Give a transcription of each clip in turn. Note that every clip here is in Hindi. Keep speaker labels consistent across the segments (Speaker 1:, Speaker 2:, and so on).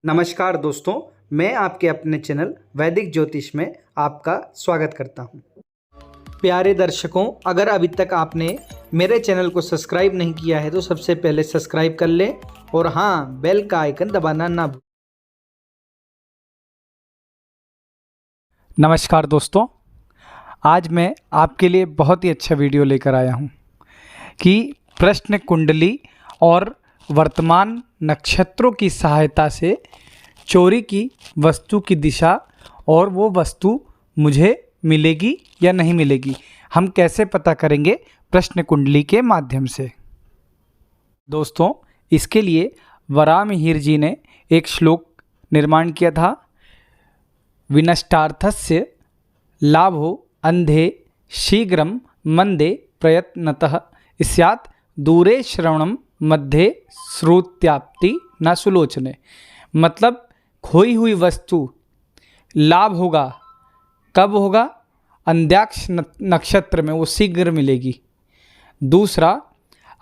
Speaker 1: नमस्कार दोस्तों, मैं आपके अपने चैनल वैदिक ज्योतिष में आपका स्वागत करता हूं। प्यारे दर्शकों, अगर अभी तक आपने मेरे चैनल को सब्सक्राइब नहीं किया है तो सबसे पहले सब्सक्राइब कर लें और हाँ, बेल का आइकन दबाना ना भूलें।
Speaker 2: नमस्कार दोस्तों, आज मैं आपके लिए बहुत ही अच्छा वीडियो लेकर आया हूं कि प्रश्न कुंडली और वर्तमान नक्षत्रों की सहायता से चोरी की वस्तु की दिशा और वो वस्तु मुझे मिलेगी या नहीं मिलेगी, हम कैसे पता करेंगे प्रश्न कुंडली के माध्यम से। दोस्तों, इसके लिए वराहमिहिर जी ने एक श्लोक निर्माण किया था। विनष्टार्थस्य लाभो अंधे शीघ्रम मंदे प्रयत्नतः स्यात् दूरे श्रवणम मध्ये श्रुत्याप्ति न सुलोचने। मतलब खोई हुई वस्तु लाभ होगा, कब होगा? अंध्याक्ष नक्षत्र में वो शीघ्र मिलेगी। दूसरा,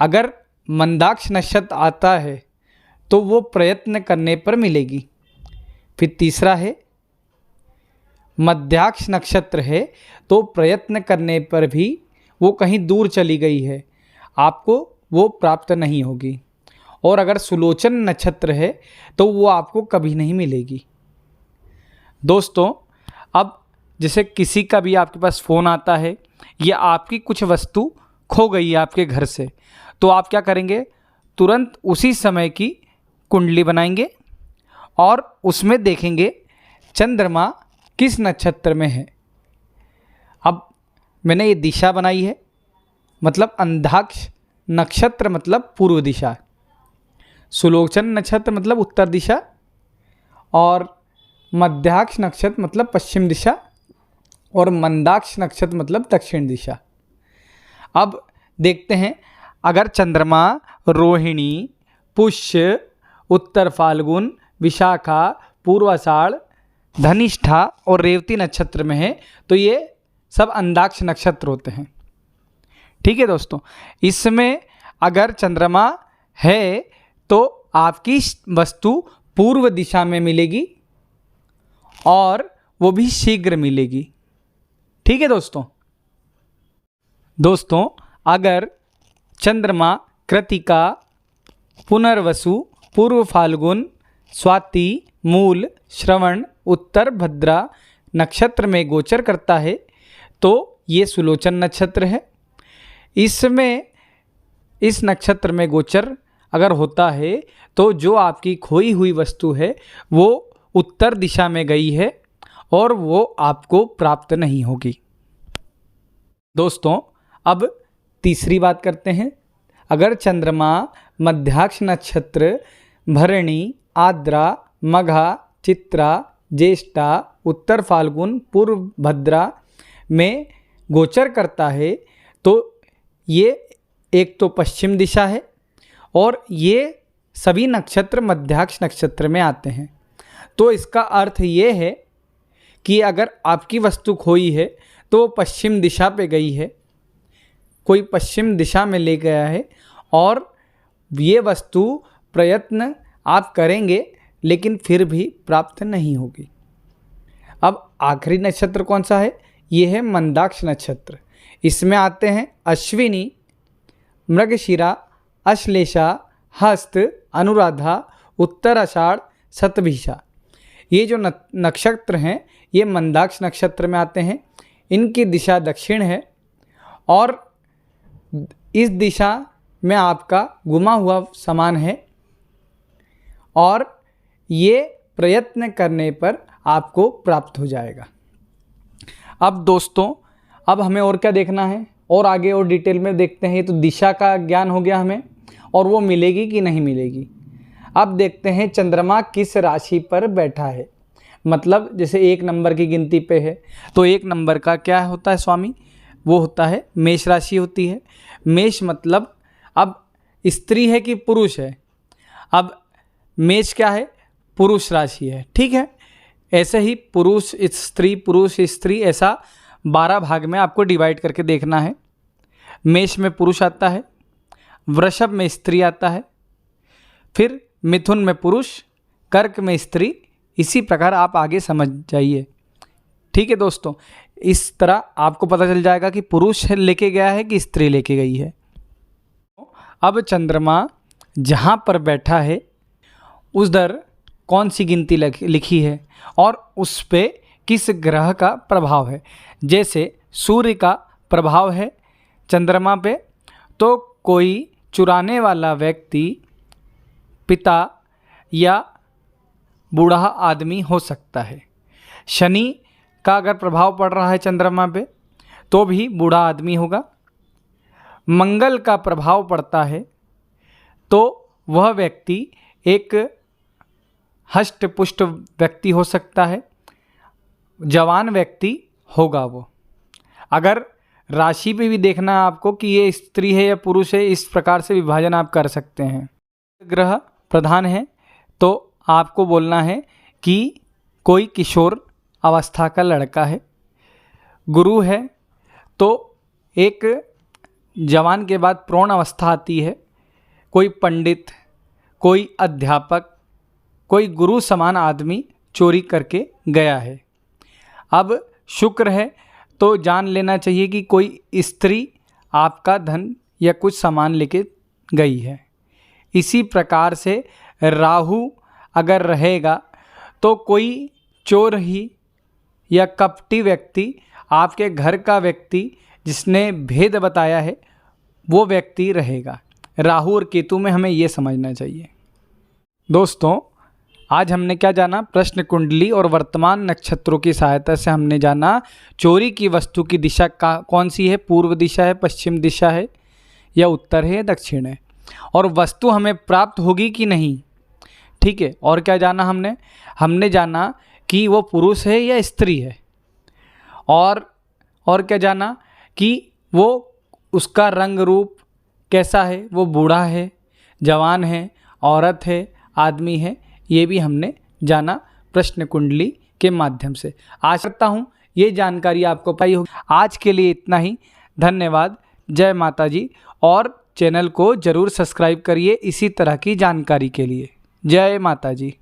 Speaker 2: अगर मंदाक्ष नक्षत्र आता है तो वो प्रयत्न करने पर मिलेगी। फिर तीसरा है मध्याक्ष नक्षत्र है तो प्रयत्न करने पर भी वो कहीं दूर चली गई है, आपको वो प्राप्त नहीं होगी। और अगर सुलोचन नक्षत्र है तो वो आपको कभी नहीं मिलेगी। दोस्तों, अब जैसे किसी का भी आपके पास फ़ोन आता है या आपकी कुछ वस्तु खो गई है आपके घर से, तो आप क्या करेंगे? तुरंत उसी समय की कुंडली बनाएंगे और उसमें देखेंगे चंद्रमा किस नक्षत्र में है। अब मैंने ये दिशा बनाई है, मतलब अंधाक्ष नक्षत्र मतलब पूर्व दिशा, सुलोचन नक्षत्र मतलब उत्तर दिशा और मध्याक्ष नक्षत्र मतलब पश्चिम दिशा और मंदाक्ष नक्षत्र मतलब दक्षिण दिशा। अब देखते हैं, अगर चंद्रमा रोहिणी, पुष्य, उत्तर फाल्गुन, विशाखा, पूर्वाषाढ़, धनिष्ठा और रेवती नक्षत्र में है तो ये सब अंधाक्ष नक्षत्र होते हैं। ठीक है दोस्तों, इसमें अगर चंद्रमा है तो आपकी वस्तु पूर्व दिशा में मिलेगी और वो भी शीघ्र मिलेगी। ठीक है दोस्तों, अगर चंद्रमा कृतिका, पुनर्वसु, पूर्व फाल्गुन, स्वाति, मूल, श्रवण, उत्तर भद्रा नक्षत्र में गोचर करता है तो ये सुलोचन नक्षत्र है। इसमें इस नक्षत्र में गोचर अगर होता है तो जो आपकी खोई हुई वस्तु है वो उत्तर दिशा में गई है और वो आपको प्राप्त नहीं होगी। दोस्तों, अब तीसरी बात करते हैं। अगर चंद्रमा मध्याक्ष नक्षत्र भरणी, आद्रा, मघा, चित्रा, ज्येष्ठा, उत्तर फाल्गुन, पूर्व भद्रा में गोचर करता है तो ये एक तो पश्चिम दिशा है और ये सभी नक्षत्र मध्याक्ष नक्षत्र में आते हैं। तो इसका अर्थ ये है कि अगर आपकी वस्तु खोई है तो वो पश्चिम दिशा पे गई है, कोई पश्चिम दिशा में ले गया है और ये वस्तु प्रयत्न आप करेंगे लेकिन फिर भी प्राप्त नहीं होगी। अब आखिरी नक्षत्र कौन सा है? ये है मंदाक्ष नक्षत्र। इसमें आते हैं अश्विनी, मृगशिरा, अश्लेषा, हस्त, अनुराधा, उत्तराषाढ़, शतभिषा। ये जो नक्षत्र हैं ये मंदाक्ष नक्षत्र में आते हैं। इनकी दिशा दक्षिण है और इस दिशा में आपका गुमा हुआ सामान है और ये प्रयत्न करने पर आपको प्राप्त हो जाएगा। अब दोस्तों, अब हमें और क्या देखना है और आगे और डिटेल में देखते हैं। ये तो दिशा का ज्ञान हो गया हमें और वो मिलेगी कि नहीं मिलेगी। अब देखते हैं चंद्रमा किस राशि पर बैठा है। मतलब जैसे 1 नंबर की गिनती पे है तो 1 नंबर का क्या होता है स्वामी? वो होता है मेष राशि होती है। मेष मतलब अब स्त्री है कि पुरुष है? अब मेष क्या है? पुरुष राशि है। ठीक है, ऐसे ही पुरुष स्त्री ऐसा 12 भाग में आपको डिवाइड करके देखना है। मेष में पुरुष आता है, वृषभ में स्त्री आता है, फिर मिथुन में पुरुष, कर्क में स्त्री, इसी प्रकार आप आगे समझ जाइए। ठीक है दोस्तों, इस तरह आपको पता चल जाएगा कि पुरुष लेके गया है कि स्त्री लेके गई है। अब चंद्रमा जहाँ पर बैठा है उधर कौन सी गिनती लिखी है और उस पे किस ग्रह का प्रभाव है। जैसे सूर्य का प्रभाव है चंद्रमा पे, तो कोई चुराने वाला व्यक्ति पिता या बूढ़ा आदमी हो सकता है। शनि का अगर प्रभाव पड़ रहा है चंद्रमा पे तो भी बूढ़ा आदमी होगा। मंगल का प्रभाव पड़ता है तो वह व्यक्ति एक हष्ट पुष्ट व्यक्ति हो सकता है, जवान व्यक्ति होगा वो। अगर राशि पे भी देखना है आपको कि ये स्त्री है या पुरुष है, इस प्रकार से विभाजन आप कर सकते हैं। ग्रह प्रधान है तो आपको बोलना है कि कोई किशोर अवस्था का लड़का है। गुरु है तो एक जवान के बाद प्रौढ़ अवस्था आती है। कोई पंडित, कोई अध्यापक, कोई गुरु समान आदमी चोरी करके गया है। अब शुक्र है तो जान लेना चाहिए कि कोई स्त्री आपका धन या कुछ सामान लेके गई है। इसी प्रकार से राहु अगर रहेगा तो कोई चोर ही या कपटी व्यक्ति, आपके घर का व्यक्ति जिसने भेद बताया है वो व्यक्ति रहेगा। राहु और केतु में हमें ये समझना चाहिए। दोस्तों, आज हमने क्या जाना? प्रश्न कुंडली और वर्तमान नक्षत्रों की सहायता से हमने जाना चोरी की वस्तु की दिशा कौन सी है। पूर्व दिशा है, पश्चिम दिशा है, या उत्तर है या दक्षिण है, और वस्तु हमें प्राप्त होगी कि नहीं। ठीक है, और क्या जाना हमने जाना कि वो पुरुष है या स्त्री है, और क्या जाना कि वो उसका रंग रूप कैसा है, वो बूढ़ा है, जवान है, औरत है, आदमी है, ये भी हमने जाना प्रश्न कुंडली के माध्यम से। आशा करता हूँ ये जानकारी आपको पाई होगी। आज के लिए इतना ही, धन्यवाद। जय माता जी, और चैनल को ज़रूर सब्सक्राइब करिए इसी तरह की जानकारी के लिए। जय माता जी।